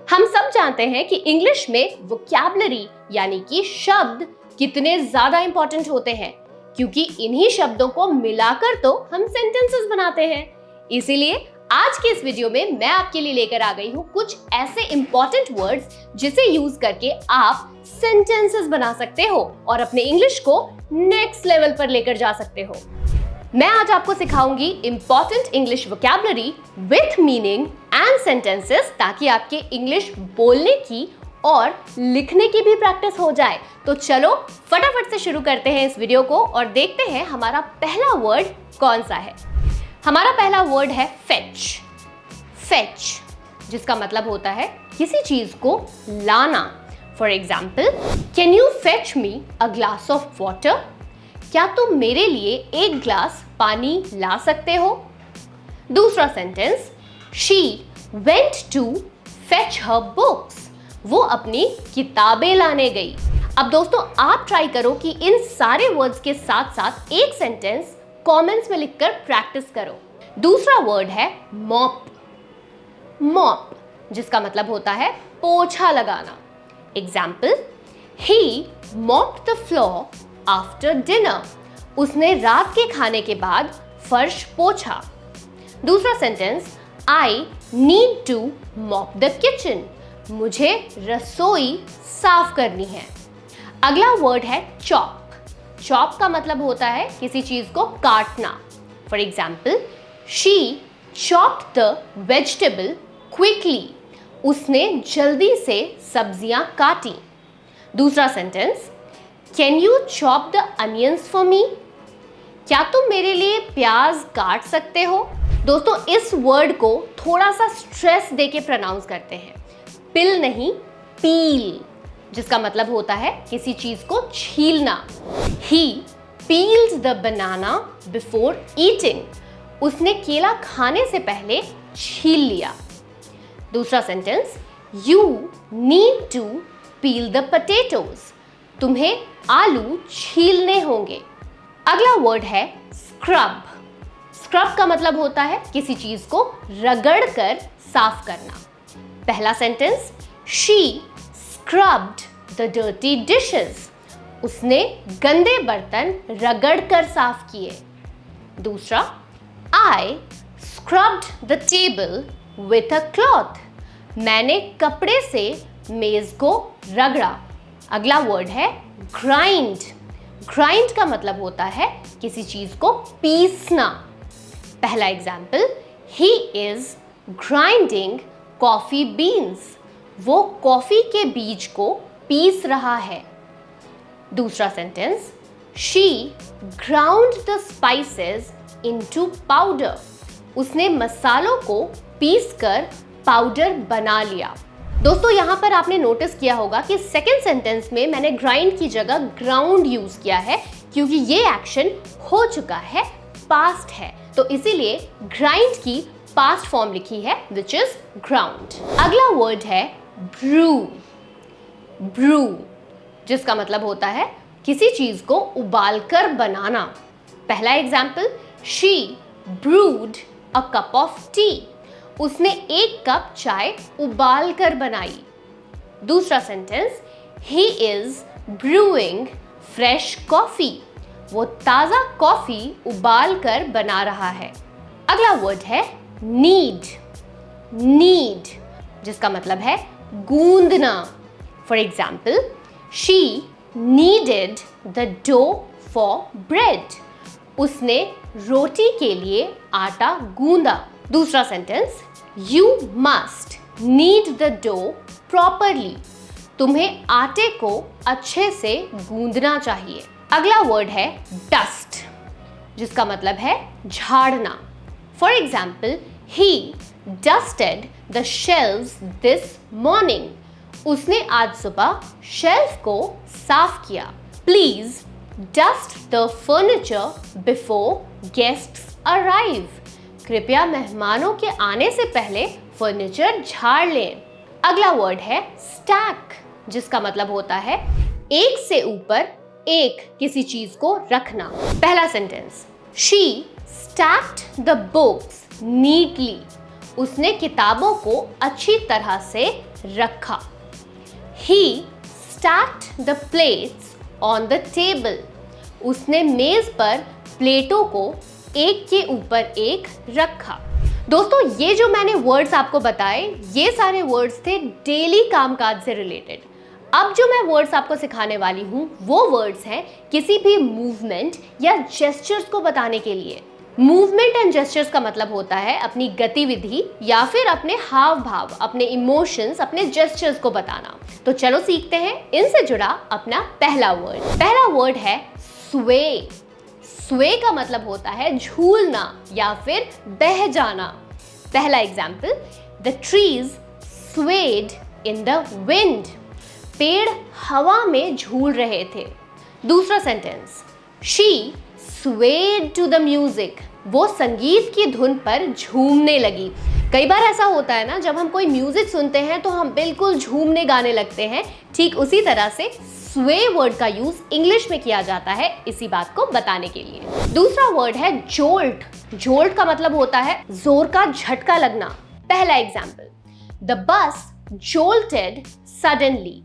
हम सब जानते हैं कि इंग्लिश में वोकैबुलरी यानी कि शब्द कितने ज्यादा इंपॉर्टेंट होते हैं, क्योंकि इन्हीं शब्दों को मिलाकर तो हम सेंटेंसेस बनाते हैं। इसीलिए आज के इस वीडियो में मैं आपके लिए लेकर आ गई हूँ कुछ ऐसे इंपॉर्टेंट वर्ड्स जिसे यूज करके आप सेंटेंसेस बना सकते हो और अपने इंग्लिश को नेक्स्ट लेवल पर लेकर जा सकते हो। मैं आज आपको सिखाऊंगी important English vocabulary with meaning and sentences, ताकि आपके इंग्लिश बोलने की और लिखने की भी प्रैक्टिस हो जाए। तो चलो फटाफट से शुरू करते हैं इस वीडियो को और देखते हैं हमारा पहला वर्ड कौन सा है। हमारा पहला वर्ड है फेच। फेच जिसका मतलब होता है किसी चीज को लाना। For example, can you fetch me a glass of water? क्या तुम मेरे लिए एक ग्लास पानी ला सकते हो? दूसरा sentence, she went to fetch her books. वो अपनी किताबें लाने गई। अब दोस्तों आप ट्राई करो कि इन सारे वर्ड्स के साथ साथ एक सेंटेंस कमेंट्स में लिखकर प्रैक्टिस करो। दूसरा वर्ड है मॉप। मॉप जिसका मतलब होता है पोछा लगाना। Example, he mopped the floor after dinner. उसने रात के खाने के बाद फर्श पोछा। दूसरा sentence, I need to mop the kitchen. मुझे रसोई साफ करनी है। अगला वर्ड है चॉप। चॉप का मतलब होता है किसी चीज को काटना। For example, she chopped the vegetable quickly. उसने जल्दी से सब्जियां काटी। दूसरा sentence, can you chop the onions for me? क्या तुम मेरे लिए प्याज काट सकते हो? दोस्तों इस वर्ड को थोड़ा सा स्ट्रेस देके प्रोनाउंस करते हैं। पिल नहीं, पील, जिसका मतलब होता है किसी चीज को छीलना। He peeled the banana before eating. उसने केला खाने से पहले छील लिया। दूसरा sentence, you need to peel the potatoes. तुम्हें आलू छीलने होंगे। अगला वर्ड है स्क्रब। स्क्रब का मतलब होता है किसी चीज को रगड़ कर साफ करना। पहला sentence, she scrubbed the dirty dishes. उसने गंदे बर्तन रगड़ कर साफ किए। दूसरा, I scrubbed the table with a cloth. मैंने कपड़े से मेज को रगड़ा। अगला वर्ड है ग्राइंड। ग्राइंड का मतलब होता है किसी चीज को पीसना। पहला example, he is grinding coffee beans. वो कॉफी के बीज को पीस रहा है। दूसरा sentence, she ground the spices into powder. उसने मसालों को पीसकर पाउडर बना लिया। दोस्तों यहाँ पर आपने नोटिस किया होगा कि सेकेंड सेंटेंस में मैंने ग्राइंड की जगह ग्राउंड यूज किया है, क्योंकि ये एक्शन हो चुका है, पास्ट है, तो इसीलिए ग्राइंड की पास्ट फॉर्म लिखी है विच इज ग्राउंड। अगला वर्ड है ब्रू। ब्रू जिसका मतलब होता है किसी चीज को उबालकर बनाना। पहला example, she brood a cup of T. उसने एक कप चाय उबाल कर बनाई। दूसरा sentence, he is brewing fresh coffee. वो ताजा कॉफी उबाल कर बना रहा है। अगला वर्ड है नीड। नीड जिसका मतलब है गूंदना। For example, she kneaded the dough for bread. उसने रोटी के लिए आटा गूंदा। दूसरा sentence, you must knead the dough properly. तुम्हें आटे को अच्छे से गूंदना चाहिए। अगला वर्ड है डस्ट जिसका मतलब है झाड़ना। For example, he dusted the shelves this morning. उसने आज सुबह शेल्फ को साफ किया। Please dust the furniture before guests arrive. कृपया मेहमानों के आने से पहले फर्नीचर झाड़ लें। अगला वर्ड है स्टैक जिसका मतलब होता है एक से ऊपर एक किसी चीज को रखना। पहला sentence, she stacked the books neatly. उसने किताबों को अच्छी तरह से रखा। He stacked the plates on the table. उसने मेज पर प्लेटों को एक के ऊपर एक रखा। दोस्तों, ये जो मैंने वर्ड्स आपको बताए, ये सारे वर्ड्स थे डेली कामकाज से रिलेटेड। अब जो मैं वर्ड्स आपको सिखाने वाली हूँ वो वर्ड्स हैं किसी भी मूवमेंट या जेस्चर्स को बताने के लिए। मूवमेंट एंड जेस्चर्स का मतलब होता है अपनी गतिविधि या फिर अपने हाव भाव, अपने इमोशंस, अपने जेस्चर्स को बताना। तो चलो सीखते हैं इनसे जुड़ा अपना पहला वर्ड। पहला वर्ड है स्वे। स्वे का मतलब होता है झूलना या फिर बह जाना। पहला example, the trees swayed in the wind. पेड़ हवा में झूल रहे थे। दूसरा sentence, she swayed to the music. वो संगीत की धुन पर झूमने लगी। कई बार ऐसा होता है ना, जब हम कोई म्यूजिक सुनते हैं तो हम बिल्कुल झूमने गाने लगते हैं। ठीक उसी तरह से स्वे वर्ड का यूज इंग्लिश में किया जाता है इसी बात को बताने के लिए। दूसरा वर्ड है जोल्ट। जोल्ट का मतलब होता है जोर का झटका लगना। पहला example, the bus jolted suddenly.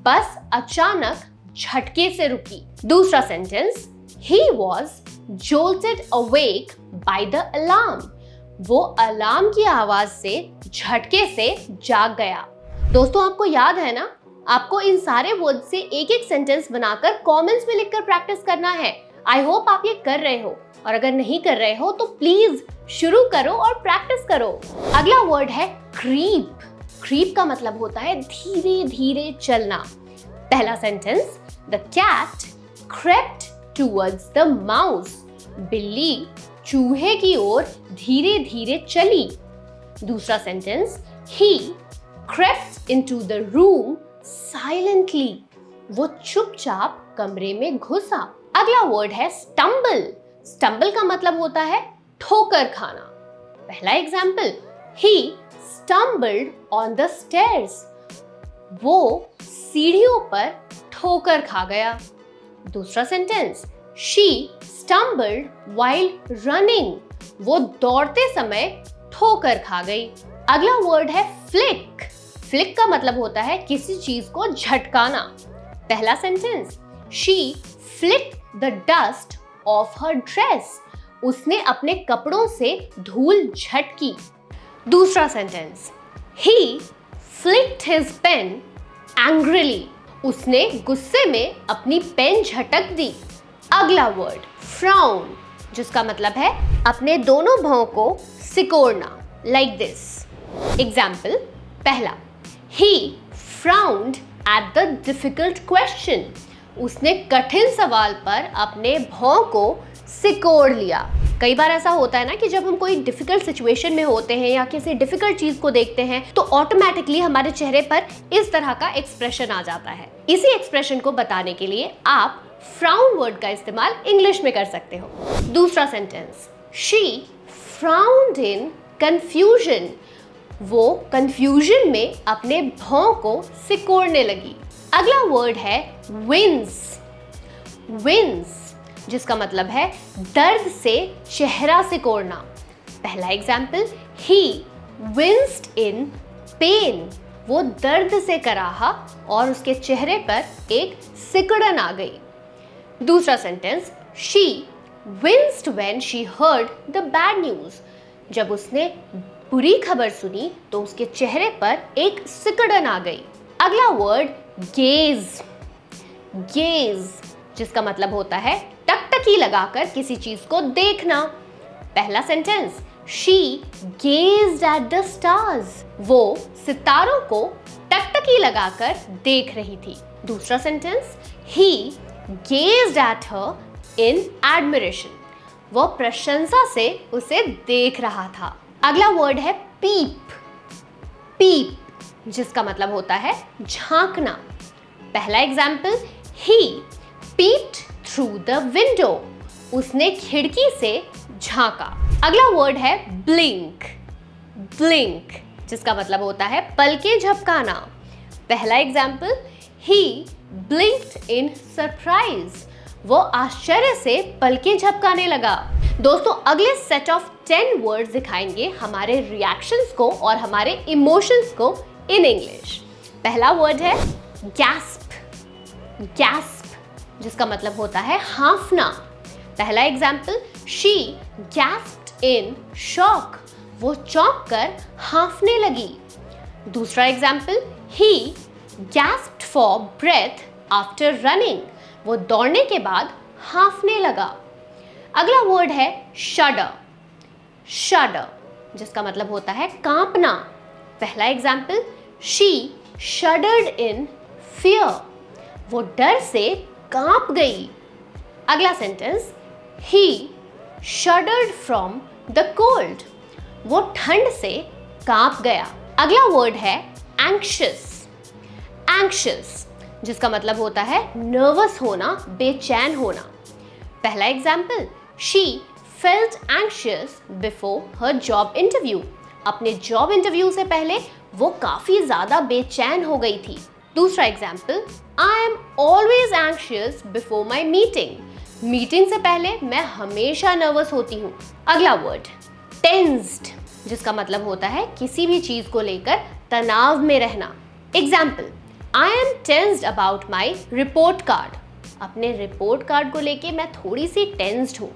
बस अचानक झटके से रुकी। दूसरा sentence, he was jolted awake by the alarm. वो अलार्म की आवाज से झटके से जाग गया। दोस्तों, आपको याद है ना, आपको इन सारे वर्ड से एक एक सेंटेंस बनाकर कमेंट्स में लिखकर प्रैक्टिस करना है। आई होप आप ये कर रहे हो, और अगर नहीं कर रहे हो तो प्लीज शुरू करो और प्रैक्टिस करो। अगला वर्ड है क्रीप। क्रीप का मतलब होता है धीरे धीरे चलना। पहला sentence, the cat crept towards the mouse. बिल्ली चूहे की ओर धीरे धीरे चली। दूसरा sentence, he crept into the room silently. वो चुपचाप कमरे में घुसा। अगला वर्ड है stumble. stumble का मतलब होता है ठोकर खाना। पहला example, he stumbled on the stairs. वो सीढ़ियों पर ठोकर खा गया। दूसरा sentence, she stumbled while running. वो दौड़ते समय ठोकर खा गई। अगला वर्ड है flick. flick का मतलब होता है किसी चीज को झटकाना। पहला sentence, she flicked the dust off her dress. उसने अपने कपड़ों से धूल झटकी। दूसरा sentence, he flicked his pen angrily. उसने गुस्से में अपनी पेन झटक दी। अगला वर्ड फ्राउन, जिसका मतलब है अपने दोनों भौं को सिकोड़ना, लाइक दिस। एग्जाम्पल, पहला, he frowned at the difficult question. उसने कठिन सवाल पर अपने भौं को सिकोड़ लिया। कई बार ऐसा होता है ना कि जब हम कोई डिफिकल्ट सिचुएशन में होते हैं या किसी डिफिकल्ट चीज को देखते हैं तो ऑटोमेटिकली हमारे चेहरे पर इस तरह का एक्सप्रेशन आ जाता है। इसी एक्सप्रेशन को बताने के लिए आप फ्राउन वर्ड का इस्तेमाल इंग्लिश में कर सकते हो। दूसरा sentence, she frowned in confusion. वो कंफ्यूजन में अपने भौं को सिकोड़ने लगी। अगला वर्ड है wince. wince, जिसका मतलब है दर्द से चेहरा सिकोड़ना। पहला example, he winced in pain. वो दर्द से कराहा और उसके चेहरे पर एक सिकुड़न आ गई। दूसरा sentence, she winced when she heard the bad news. जब उसने बुरी खबर सुनी तो उसके चेहरे पर एक सिकुड़न आ गई। अगला वर्ड gaze. gaze, जिसका मतलब होता है टकटकी लगाकर किसी चीज को देखना। पहला sentence, she gazed at the stars. वो सितारों को टकटकी लगाकर देख रही थी। दूसरा sentence, he gazed at her in admiration. वो प्रशंसा से उसे देख रहा था। अगला वर्ड है peep. peep, जिसका मतलब होता है झांकना। पहला example, he peeped through the window. उसने खिड़की से झांका। अगला वर्ड है blink. blink, जिसका मतलब होता है पलकें झपकाना। पहला example, he blinked in surprise. वो आश्चर्य से पलकें झपकाने लगा। दोस्तों, अगले सेट ऑफ 10 वर्ड्स दिखाएंगे हमारे रिएक्शंस को और हमारे इमोशंस को in English. पहला वर्ड है gasp. gasp जिसका मतलब होता है हांफना. पहला example, she gasped in shock. वो चौंक कर हांफने लगी. दूसरा example, he gasped for breath after running. वो दौड़ने के बाद हांफने लगा. अगला वर्ड है shudder. shudder जिसका मतलब होता है कांपना. पहला example, she shuddered in fear. वो डर से कांप गई. अगला sentence, he shuddered from the cold. वो ठंड से कांप गया. अगला वर्ड है anxious. anxious जिसका मतलब होता है नर्वस होना, बेचैन होना. पहला example, she felt anxious before her job interview. अपने जॉब इंटरव्यू से पहले वो काफी ज्यादा बेचैन हो गई थी. दूसरा example, I am always anxious before my meeting. Meeting से पहले मैं हमेशा नर्वस होती हूँ. अगला वर्ड tensed जिसका मतलब होता है किसी भी चीज को लेकर तनाव में रहना. Example, I am tensed about my report card. अपने रिपोर्ट कार्ड को लेके मैं थोड़ी सी टेंस्ड हूँ.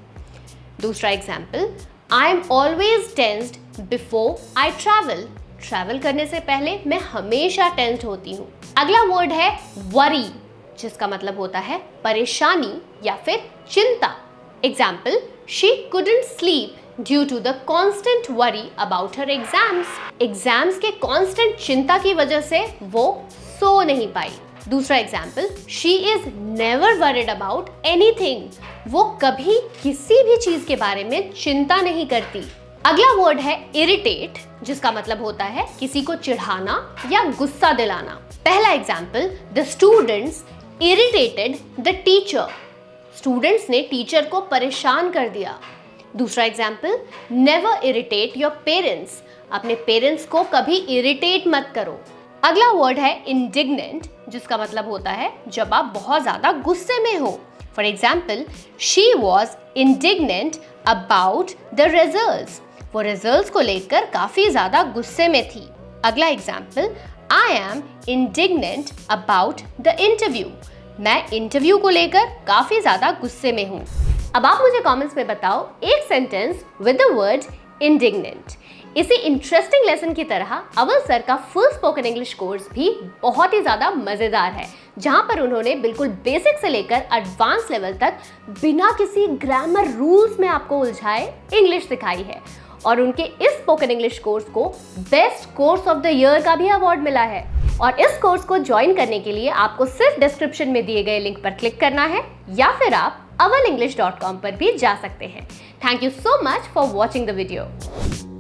दूसरा example, I am always tensed before I travel. Travel करने से पहले मैं हमेशा टेंस्ड होती हूँ. अगला वर्ड है worry जिसका मतलब होता है परेशानी या फिर चिंता. Example, she couldn't sleep due to the constant worry about her exams. Exams के कांस्टेंट चिंता की वजह से वो सो नहीं पाई. दूसरा example, she is never worried about anything. वो कभी किसी भी चीज के बारे में चिंता नहीं करती. अगला वर्ड है irritate जिसका मतलब होता है किसी को चिढ़ाना या गुस्सा दिलाना. पहला example, the students irritated the teacher. Students ने टीचर को परेशान कर दिया. दूसरा example, never irritate your parents. अपने पेरेंट्स को कभी इरिटेट मत करो. अगला वर्ड है इंडिग्नेंट जिसका मतलब होता है जब आप बहुत ज्यादा गुस्से में हो. For example, she was indignant about the results. वो रिजल्ट्स को लेकर काफी ज्यादा गुस्से में थी. अगला example, I am indignant about the interview. मैं इंटरव्यू को लेकर काफी ज्यादा गुस्से में हूँ. अब आप मुझे कमेंट्स में बताओ एक sentence with the word indignant. इसी इंटरेस्टिंग लेसन की तरह अवल सर का फुल स्पोकन इंग्लिश कोर्स भी बहुत ही ज्यादा मजेदार है, जहां पर उन्होंने बिल्कुल बेसिक से लेकर एडवांस लेवल तक बिना किसी ग्रामर रूल्स में आपको उलझाए इंग्लिश सिखाई है. और उनके इस स्पोकन इंग्लिश कोर्स को best course of the year का भी अवार्ड मिला है. और इस कोर्स को ज्वाइन करने के लिए आपको सिर्फ डिस्क्रिप्शन में दिए गए लिंक पर क्लिक करना है या फिर आप avalenglish.com पर भी जा सकते हैं. Thank you so much for watching the video.